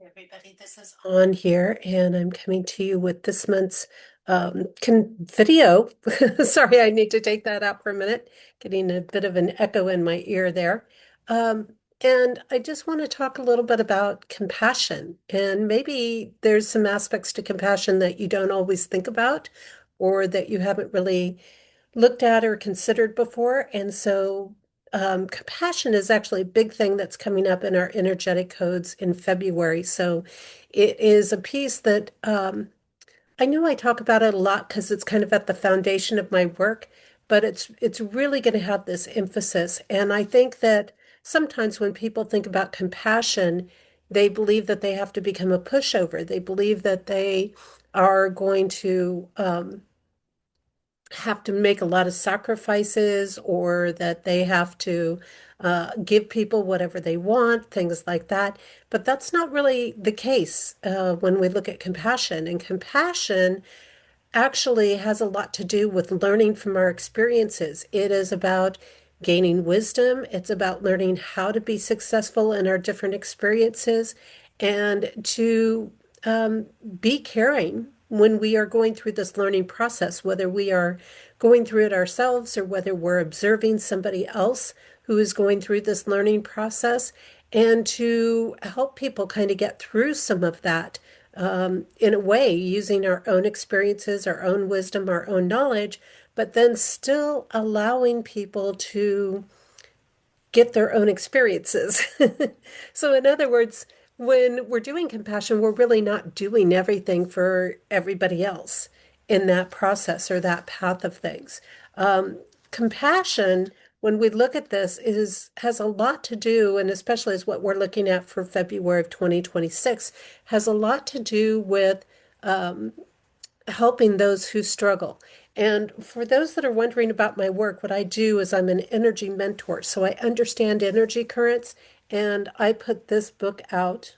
Everybody, this is on here, and I'm coming to you with this month's video. Sorry, I need to take that out for a minute. Getting a bit of an echo in my ear there. Um, and I just want to talk a little bit about compassion. And maybe there's some aspects to compassion that you don't always think about, or that you haven't really looked at or considered before. And so compassion is actually a big thing that's coming up in our energetic codes in February. So it is a piece that I know I talk about it a lot because it's kind of at the foundation of my work, but it's really going to have this emphasis. And I think that sometimes when people think about compassion, they believe that they have to become a pushover. They believe that they are going to have to make a lot of sacrifices or that they have to give people whatever they want, things like that. But that's not really the case when we look at compassion. And compassion actually has a lot to do with learning from our experiences. It is about gaining wisdom. It's about learning how to be successful in our different experiences and to um, be caring when we are going through this learning process, whether we are going through it ourselves or whether we're observing somebody else who is going through this learning process, and to help people kind of get through some of that in a way, using our own experiences, our own wisdom, our own knowledge, but then still allowing people to get their own experiences. So, in other words, when we're doing compassion, we're really not doing everything for everybody else in that process or that path of things. Compassion, when we look at this, is has a lot to do, and especially as what we're looking at for February of 2026, has a lot to do with helping those who struggle. And for those that are wondering about my work, what I do is I'm an energy mentor. So I understand energy currents, and I put this book out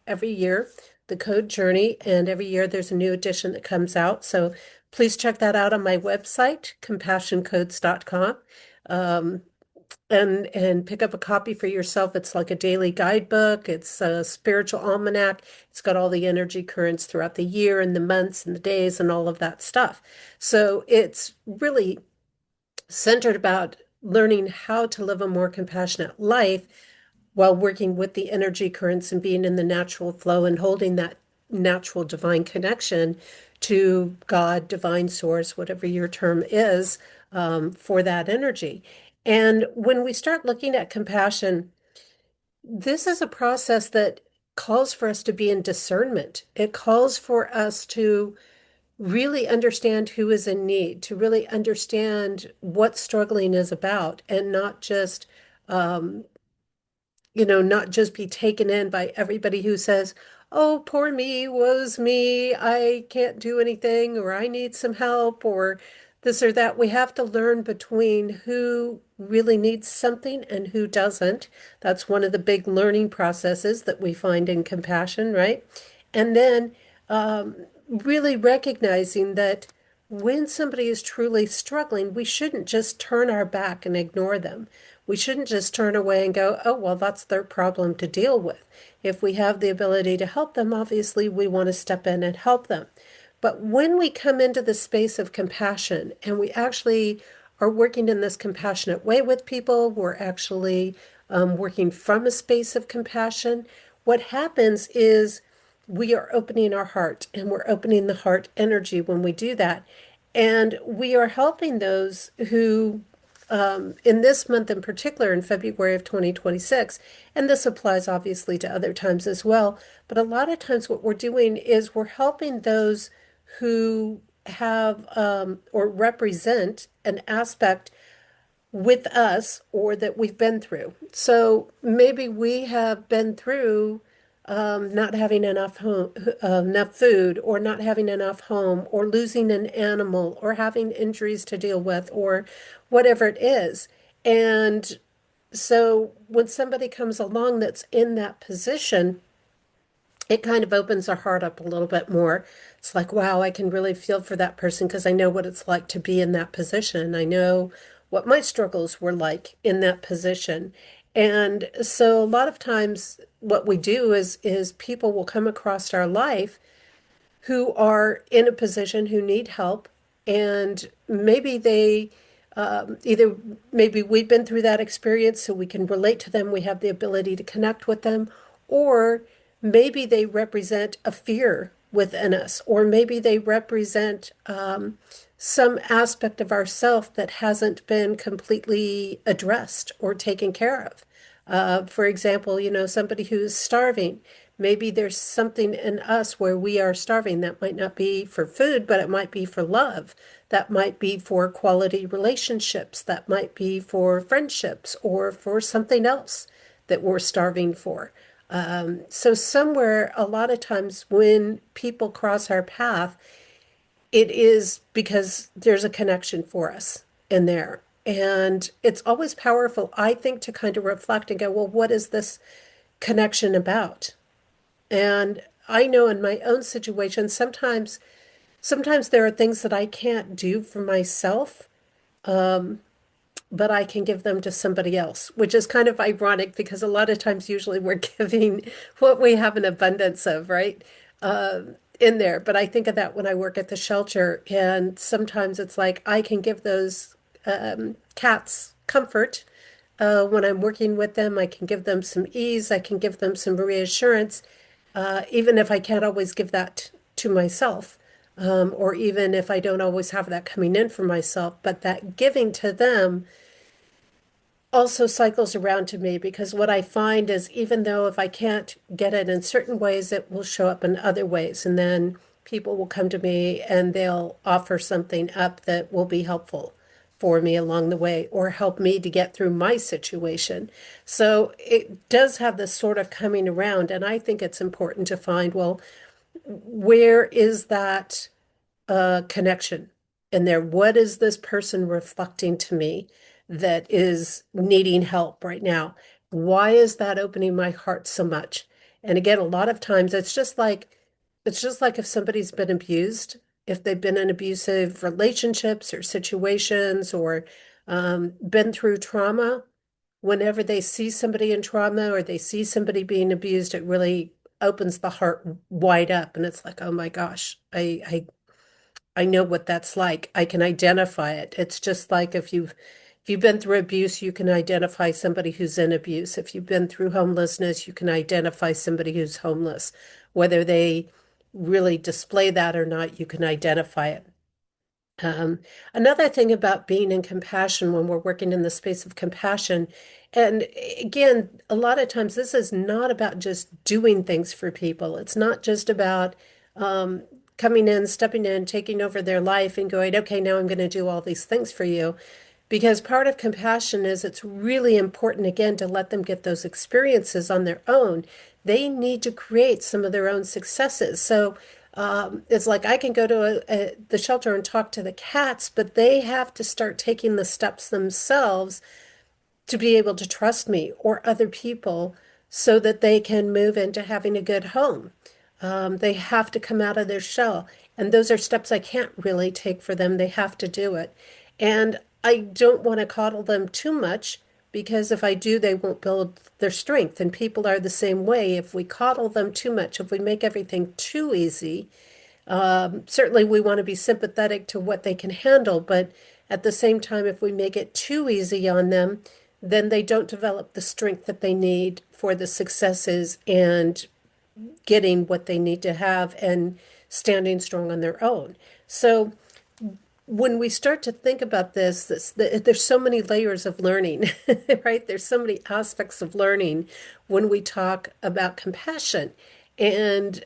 every year, The Code Journey, and every year there's a new edition that comes out. So please check that out on my website, compassioncodes.com. Um, and pick up a copy for yourself. It's like a daily guidebook. It's a spiritual almanac. It's got all the energy currents throughout the year and the months and the days and all of that stuff. So it's really centered about learning how to live a more compassionate life while working with the energy currents and being in the natural flow and holding that natural divine connection to God, divine source, whatever your term is, for that energy. And when we start looking at compassion, this is a process that calls for us to be in discernment. It calls for us to really understand who is in need, to really understand what struggling is about, and not just not just be taken in by everybody who says, oh, poor me, woe's me, I can't do anything, or I need some help, or this or that. We have to learn between who really needs something and who doesn't. That's one of the big learning processes that we find in compassion, right? And then really recognizing that when somebody is truly struggling, we shouldn't just turn our back and ignore them. We shouldn't just turn away and go, oh, well, that's their problem to deal with. If we have the ability to help them, obviously we want to step in and help them. But when we come into the space of compassion and we actually are working in this compassionate way with people, we're actually working from a space of compassion, what happens is we are opening our heart and we're opening the heart energy when we do that. And we are helping those who, in this month in particular, in February of 2026, and this applies obviously to other times as well, but a lot of times what we're doing is we're helping those who have or represent an aspect with us or that we've been through. So maybe we have been through not having enough food, or not having enough home, or losing an animal, or having injuries to deal with, or whatever it is. And so when somebody comes along that's in that position, it kind of opens our heart up a little bit more. It's like, wow, I can really feel for that person because I know what it's like to be in that position. I know what my struggles were like in that position. And so a lot of times what we do is people will come across our life who are in a position who need help, and maybe they either maybe we've been through that experience so we can relate to them, we have the ability to connect with them, or maybe they represent a fear within us, or maybe they represent some aspect of ourself that hasn't been completely addressed or taken care of. For example, somebody who's starving, maybe there's something in us where we are starving. That might not be for food, but it might be for love. That might be for quality relationships. That might be for friendships or for something else that we're starving for. So somewhere, a lot of times when people cross our path, it is because there's a connection for us in there. And it's always powerful, I think, to kind of reflect and go, well, what is this connection about? And I know in my own situation, sometimes there are things that I can't do for myself, but I can give them to somebody else, which is kind of ironic because a lot of times usually we're giving what we have an abundance of, right? In there. But I think of that when I work at the shelter, and sometimes it's like I can give those cats comfort when I'm working with them. I can give them some ease. I can give them some reassurance, even if I can't always give that to myself, or even if I don't always have that coming in for myself. But that giving to them also cycles around to me, because what I find is even though if I can't get it in certain ways, it will show up in other ways. And then people will come to me and they'll offer something up that will be helpful for me along the way or help me to get through my situation. So it does have this sort of coming around. And I think it's important to find, well, where is that connection in there? What is this person reflecting to me that is needing help right now? Why is that opening my heart so much? And again, a lot of times it's just like if somebody's been abused, if they've been in abusive relationships or situations or been through trauma, whenever they see somebody in trauma or they see somebody being abused, it really opens the heart wide up. And it's like, oh my gosh, I know what that's like. I can identify it. It's just like if you've been through abuse, you can identify somebody who's in abuse. If you've been through homelessness, you can identify somebody who's homeless. Whether they really display that or not, you can identify it. Um, Another thing about being in compassion when we're working in the space of compassion, and again, a lot of times this is not about just doing things for people. It's not just about um, coming in, stepping in, taking over their life and going, okay, now I'm going to do all these things for you. Because part of compassion is it's really important, again, to let them get those experiences on their own. They need to create some of their own successes. So it's like I can go to the shelter and talk to the cats, but they have to start taking the steps themselves to be able to trust me or other people so that they can move into having a good home. They have to come out of their shell. And those are steps I can't really take for them. They have to do it. And I don't want to coddle them too much because if I do, they won't build their strength. And people are the same way. If we coddle them too much, if we make everything too easy, certainly we want to be sympathetic to what they can handle. But at the same time, if we make it too easy on them, then they don't develop the strength that they need for the successes and getting what they need to have and standing strong on their own. So when we start to think about there's so many layers of learning, right? There's so many aspects of learning when we talk about compassion and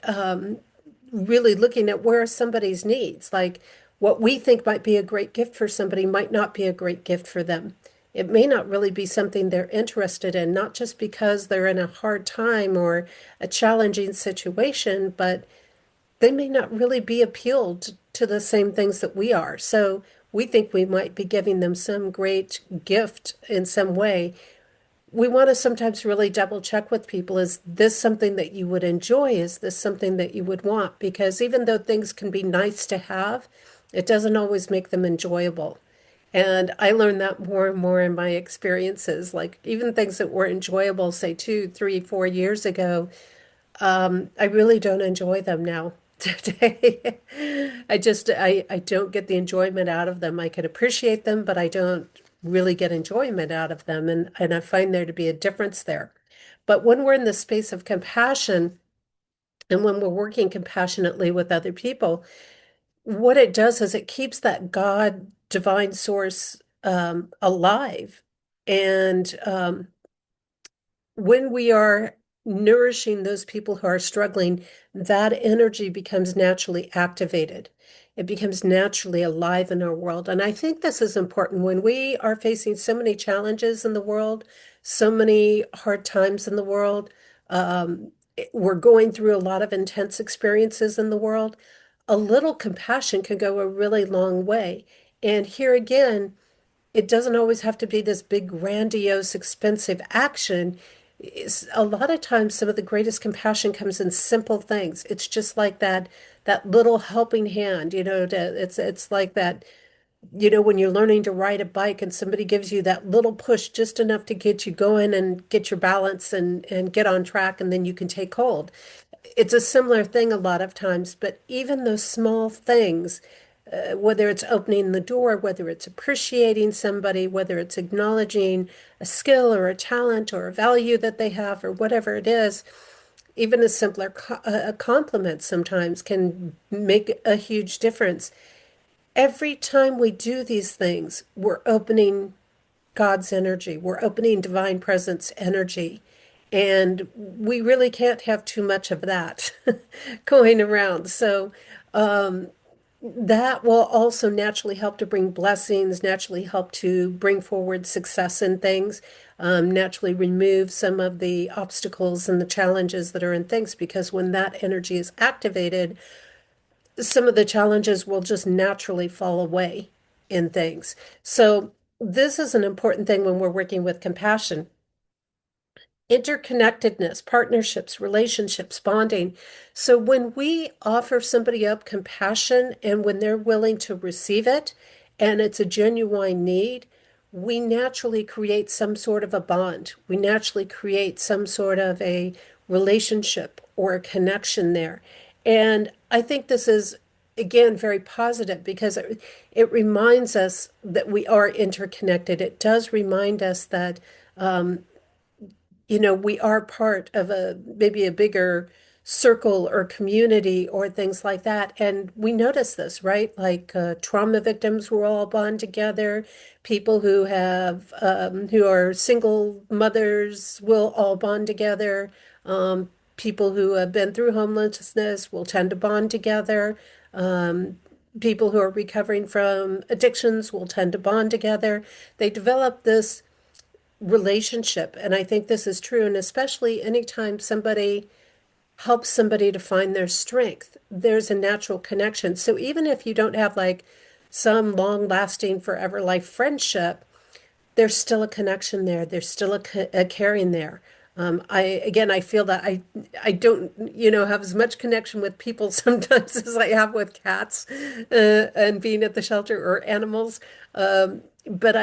really looking at where are somebody's needs. Like what we think might be a great gift for somebody might not be a great gift for them. It may not really be something they're interested in, not just because they're in a hard time or a challenging situation, but they may not really be appealed to the same things that we are. So we think we might be giving them some great gift in some way. We want to sometimes really double check with people. Is this something that you would enjoy? Is this something that you would want? Because even though things can be nice to have, it doesn't always make them enjoyable. And I learned that more and more in my experiences, like even things that were enjoyable, say 2, 3, 4 years ago, I really don't enjoy them now today. I don't get the enjoyment out of them. I could appreciate them, but I don't really get enjoyment out of them. And I find there to be a difference there. But when we're in the space of compassion and when we're working compassionately with other people, what it does is it keeps that God divine source alive. And when we are nourishing those people who are struggling, that energy becomes naturally activated. It becomes naturally alive in our world. And I think this is important when we are facing so many challenges in the world, so many hard times in the world. We're going through a lot of intense experiences in the world. A little compassion can go a really long way. And here again, it doesn't always have to be this big, grandiose, expensive action. A lot of times, some of the greatest compassion comes in simple things. It's just like that little helping hand, it's like that, when you're learning to ride a bike and somebody gives you that little push just enough to get you going and get your balance and get on track, and then you can take hold. It's a similar thing a lot of times, but even those small things, whether it's opening the door, whether it's appreciating somebody, whether it's acknowledging a skill or a talent or a value that they have or whatever it is, even a simpler a compliment sometimes can make a huge difference. Every time we do these things, we're opening God's energy. We're opening divine presence energy. And we really can't have too much of that going around. So that will also naturally help to bring blessings, naturally help to bring forward success in things, naturally remove some of the obstacles and the challenges that are in things, because when that energy is activated, some of the challenges will just naturally fall away in things. So this is an important thing when we're working with compassion. Interconnectedness, partnerships, relationships, bonding. So when we offer somebody up compassion and when they're willing to receive it and it's a genuine need, we naturally create some sort of a bond. We naturally create some sort of a relationship or a connection there. And I think this is, again, very positive because it reminds us that we are interconnected. It does remind us that we are part of maybe a bigger circle or community or things like that. And we notice this, right? Like trauma victims will all bond together. People who are single mothers will all bond together. People who have been through homelessness will tend to bond together. People who are recovering from addictions will tend to bond together. They develop this relationship. And I think this is true. And especially anytime somebody helps somebody to find their strength, there's a natural connection. So even if you don't have like some long lasting forever life friendship, there's still a connection there. There's still a caring there. I feel that I don't, have as much connection with people sometimes as I have with cats, and being at the shelter or animals. But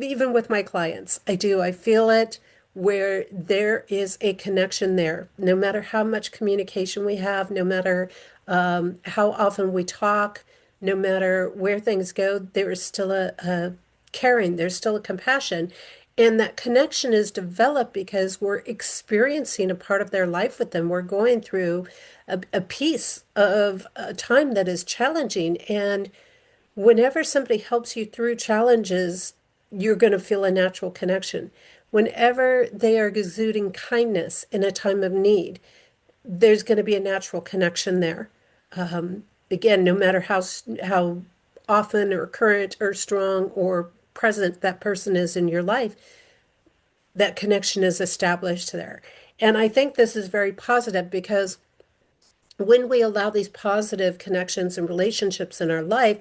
even with my clients, I do. I feel it where there is a connection there. No matter how much communication we have, no matter how often we talk, no matter where things go, there is still a caring, there's still a compassion. And that connection is developed because we're experiencing a part of their life with them. We're going through a piece of a time that is challenging. And whenever somebody helps you through challenges, you're going to feel a natural connection. Whenever they are exuding kindness in a time of need, there's going to be a natural connection there. Again, no matter how often or current or strong or present that person is in your life, that connection is established there. And I think this is very positive because when we allow these positive connections and relationships in our life,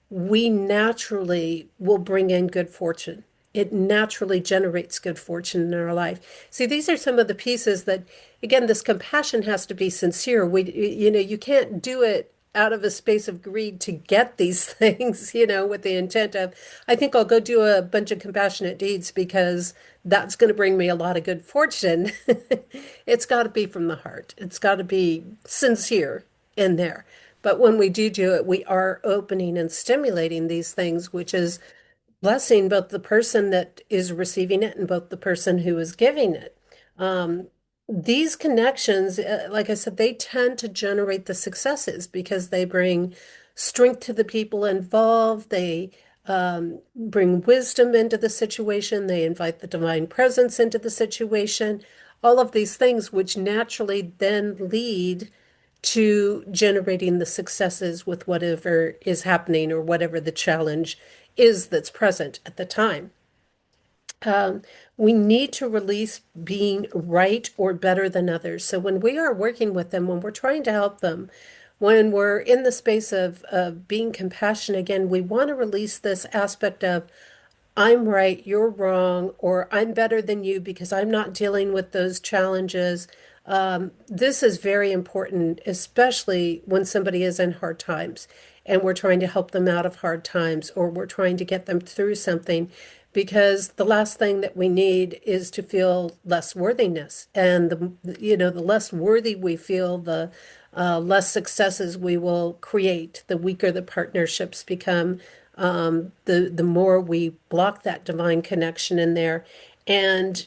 we naturally will bring in good fortune. It naturally generates good fortune in our life. See, these are some of the pieces that, again, this compassion has to be sincere. You can't do it out of a space of greed to get these things, with the intent of, I think I'll go do a bunch of compassionate deeds because that's going to bring me a lot of good fortune. It's got to be from the heart. It's got to be sincere in there. But when we do it, we are opening and stimulating these things, which is blessing both the person that is receiving it and both the person who is giving it. Um, these connections, like I said, they tend to generate the successes because they bring strength to the people involved. They bring wisdom into the situation. They invite the divine presence into the situation. All of these things, which naturally then lead to generating the successes with whatever is happening or whatever the challenge is that's present at the time. Um, we need to release being right or better than others. So when we are working with them, when we're trying to help them, when we're in the space of being compassionate, again, we want to release this aspect of I'm right, you're wrong, or I'm better than you because I'm not dealing with those challenges. This is very important, especially when somebody is in hard times and we're trying to help them out of hard times or we're trying to get them through something. Because the last thing that we need is to feel less worthiness. And the less worthy we feel, the less successes we will create, the weaker the partnerships become, the more we block that divine connection in there. And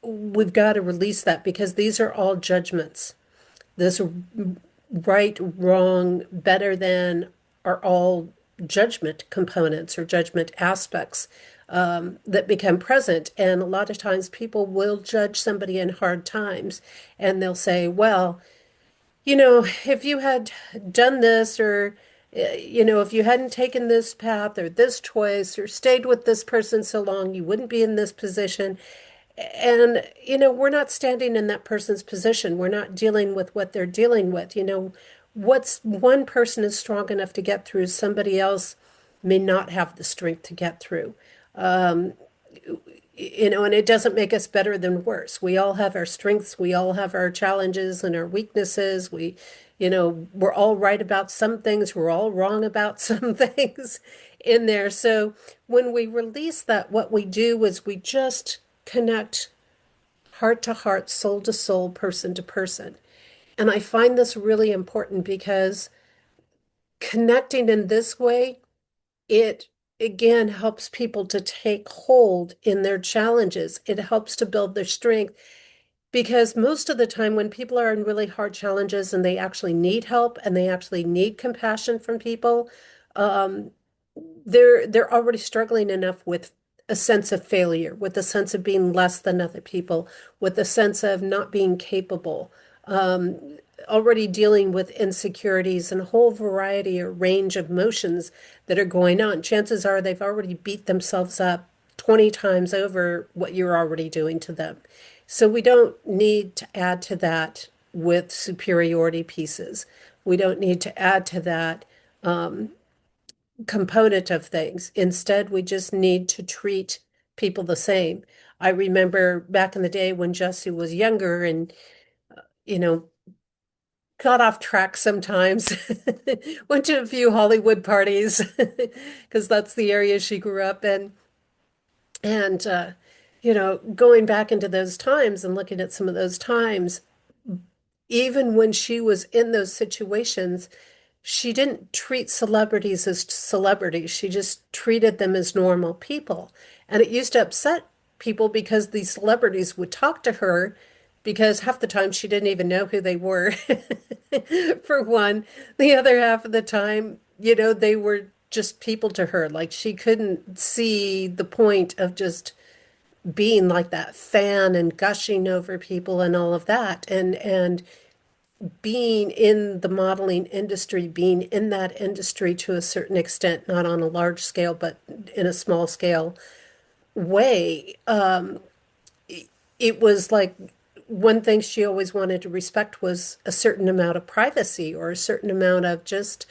we've got to release that because these are all judgments. This right, wrong, better than are all judgment components or judgment aspects that become present. And a lot of times people will judge somebody in hard times and they'll say, well, if you had done this or, if you hadn't taken this path or this choice or stayed with this person so long, you wouldn't be in this position. And, we're not standing in that person's position. We're not dealing with what they're dealing with. What's one person is strong enough to get through, somebody else may not have the strength to get through. Um, and it doesn't make us better than worse. We all have our strengths, we all have our challenges and our weaknesses. We're all right about some things, we're all wrong about some things in there. So when we release that, what we do is we just connect heart to heart, soul to soul, person to person. And I find this really important because connecting in this way, it again helps people to take hold in their challenges. It helps to build their strength because most of the time when people are in really hard challenges and they actually need help and they actually need compassion from people, um, they're already struggling enough with a sense of failure, with a sense of being less than other people, with a sense of not being capable, um, already dealing with insecurities and a whole variety or range of emotions that are going on. Chances are they've already beat themselves up 20 times over what you're already doing to them. So we don't need to add to that with superiority pieces. We don't need to add to that component of things. Instead, we just need to treat people the same. I remember back in the day when Jesse was younger and, you know, got off track sometimes. Went to a few Hollywood parties because that's the area she grew up in. And, going back into those times and looking at some of those times, even when she was in those situations, she didn't treat celebrities as celebrities. She just treated them as normal people. And it used to upset people because these celebrities would talk to her because half the time she didn't even know who they were, for one. The other half of the time, they were just people to her. Like she couldn't see the point of just being like that fan and gushing over people and all of that. And being in the modeling industry, being in that industry to a certain extent, not on a large scale, but in a small scale way, it was like one thing she always wanted to respect was a certain amount of privacy or a certain amount of just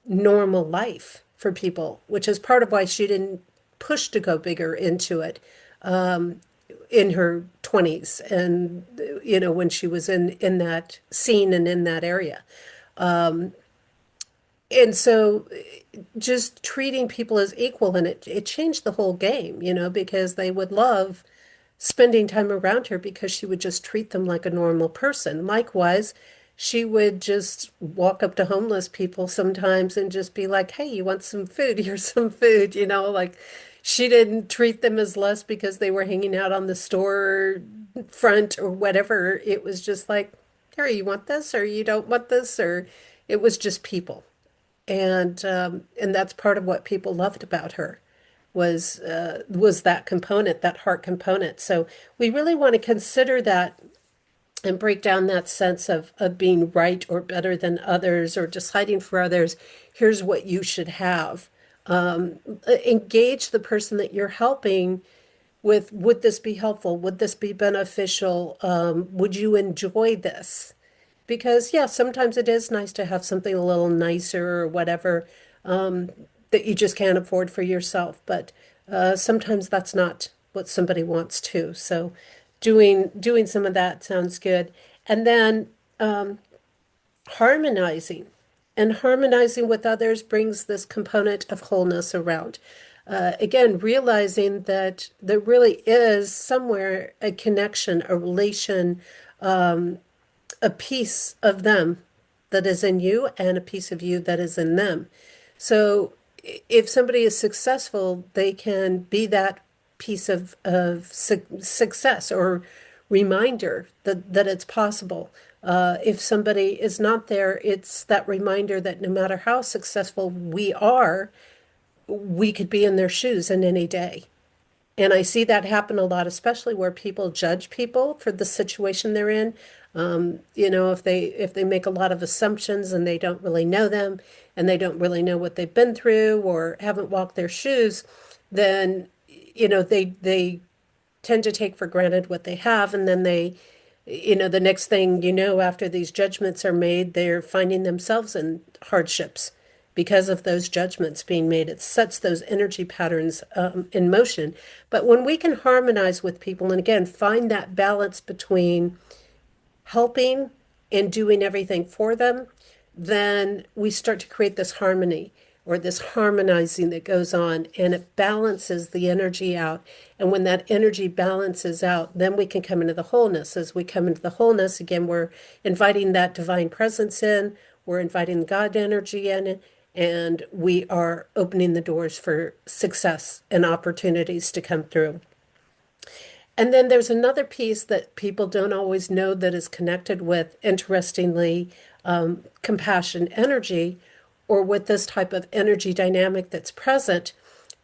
normal life for people, which is part of why she didn't push to go bigger into it in her 20s and when she was in that scene and in that area. And so just treating people as equal, and it changed the whole game, because they would love spending time around her because she would just treat them like a normal person. Likewise, she would just walk up to homeless people sometimes and just be like, "Hey, you want some food? Here's some food," like she didn't treat them as less because they were hanging out on the store front or whatever. It was just like, "Here, you want this or you don't want this," or it was just people. And that's part of what people loved about her was that component, that heart component. So we really want to consider that and break down that sense of being right or better than others or deciding for others. Here's what you should have. Engage the person that you're helping with, would this be helpful? Would this be beneficial? Would you enjoy this? Because, yeah, sometimes it is nice to have something a little nicer or whatever that you just can't afford for yourself. But sometimes that's not what somebody wants to. So doing some of that sounds good. And then harmonizing. And harmonizing with others brings this component of wholeness around. Again, realizing that there really is somewhere a connection, a relation, a piece of them that is in you and a piece of you that is in them. So if somebody is successful, they can be that piece of success or reminder that it's possible. If somebody is not there, it's that reminder that no matter how successful we are, we could be in their shoes in any day. And I see that happen a lot, especially where people judge people for the situation they're in. If they make a lot of assumptions and they don't really know them and they don't really know what they've been through or haven't walked their shoes, then they tend to take for granted what they have, and then the next thing after these judgments are made, they're finding themselves in hardships because of those judgments being made. It sets those energy patterns in motion. But when we can harmonize with people and again find that balance between helping and doing everything for them, then we start to create this harmony or this harmonizing that goes on, and it balances the energy out. And when that energy balances out, then we can come into the wholeness. As we come into the wholeness, again, we're inviting that divine presence in, we're inviting God energy in, and we are opening the doors for success and opportunities to come through. And then there's another piece that people don't always know that is connected with, interestingly, compassion energy, or with this type of energy dynamic that's present,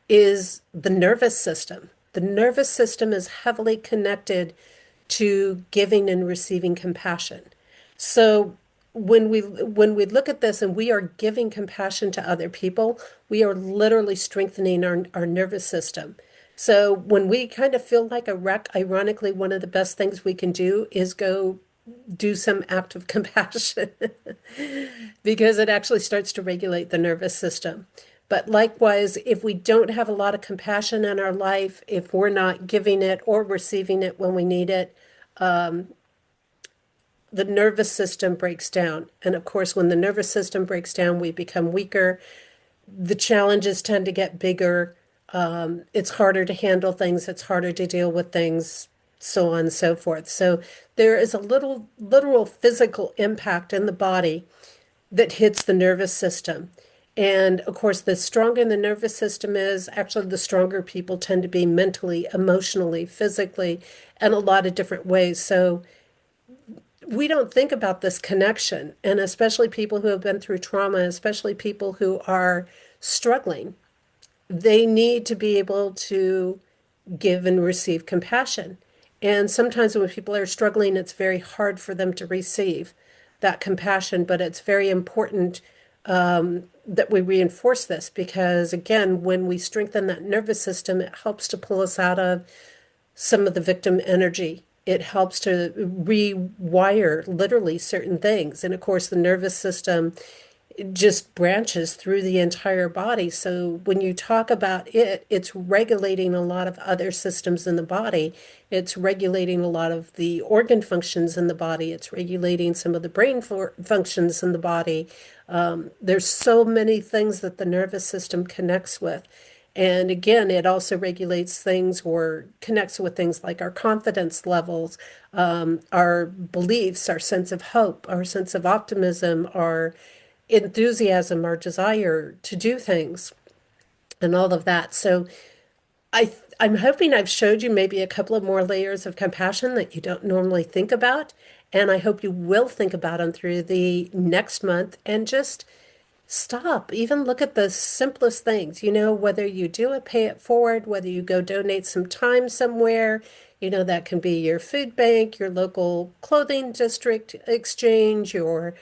is the nervous system. The nervous system is heavily connected to giving and receiving compassion. So when we look at this and we are giving compassion to other people, we are literally strengthening our nervous system. So when we kind of feel like a wreck, ironically, one of the best things we can do is go do some act of compassion because it actually starts to regulate the nervous system. But likewise, if we don't have a lot of compassion in our life, if we're not giving it or receiving it when we need it, the nervous system breaks down. And of course, when the nervous system breaks down, we become weaker. The challenges tend to get bigger. It's harder to handle things. It's harder to deal with things, so on and so forth. So there is a little literal physical impact in the body that hits the nervous system. And of course, the stronger the nervous system is, actually, the stronger people tend to be mentally, emotionally, physically, and a lot of different ways. So we don't think about this connection, and especially people who have been through trauma, especially people who are struggling, they need to be able to give and receive compassion. And sometimes when people are struggling, it's very hard for them to receive that compassion, but it's very important that we reinforce this because, again, when we strengthen that nervous system, it helps to pull us out of some of the victim energy. It helps to rewire literally certain things. And of course, the nervous system just branches through the entire body. So when you talk about it, it's regulating a lot of other systems in the body. It's regulating a lot of the organ functions in the body. It's regulating some of the brain functions in the body. There's so many things that the nervous system connects with. And again, it also regulates things or connects with things like our confidence levels, our beliefs, our sense of hope, our sense of optimism, our enthusiasm, our desire to do things, and all of that. So I'm hoping I've showed you maybe a couple of more layers of compassion that you don't normally think about. And I hope you will think about them through the next month and just stop. Even look at the simplest things, whether you do it, pay it forward, whether you go donate some time somewhere, that can be your food bank, your local clothing district exchange, your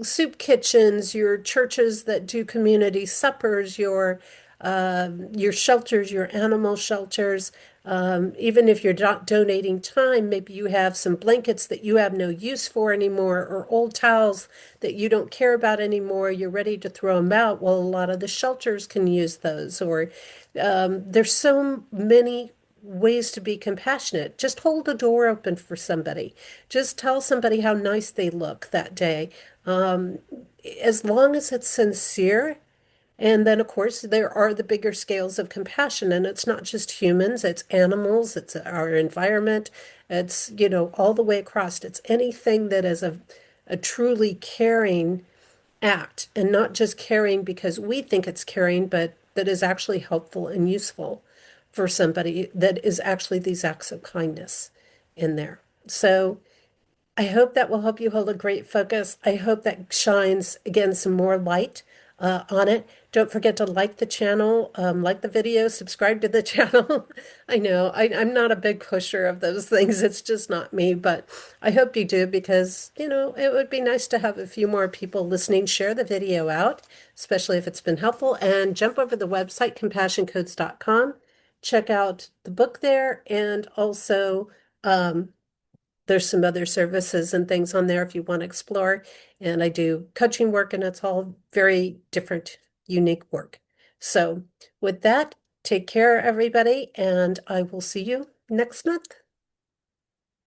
soup kitchens, your churches that do community suppers, your shelters, your animal shelters. Even if you're not donating time, maybe you have some blankets that you have no use for anymore, or old towels that you don't care about anymore. You're ready to throw them out. Well, a lot of the shelters can use those, or there's so many ways to be compassionate. Just hold the door open for somebody. Just tell somebody how nice they look that day. Um, as long as it's sincere. And then, of course, there are the bigger scales of compassion, and it's not just humans, it's animals, it's our environment, it's, all the way across. It's anything that is a truly caring act, and not just caring because we think it's caring, but that is actually helpful and useful for somebody, that is actually these acts of kindness in there. So, I hope that will help you hold a great focus. I hope that shines, again, some more light on it. Don't forget to like the channel, like the video, subscribe to the channel. I know I'm not a big pusher of those things. It's just not me, but I hope you do because, it would be nice to have a few more people listening. Share the video out, especially if it's been helpful, and jump over the website, compassioncodes.com. Check out the book there, and also, there's some other services and things on there if you want to explore. And I do coaching work, and it's all very different, unique work. So, with that, take care, everybody, and I will see you next month.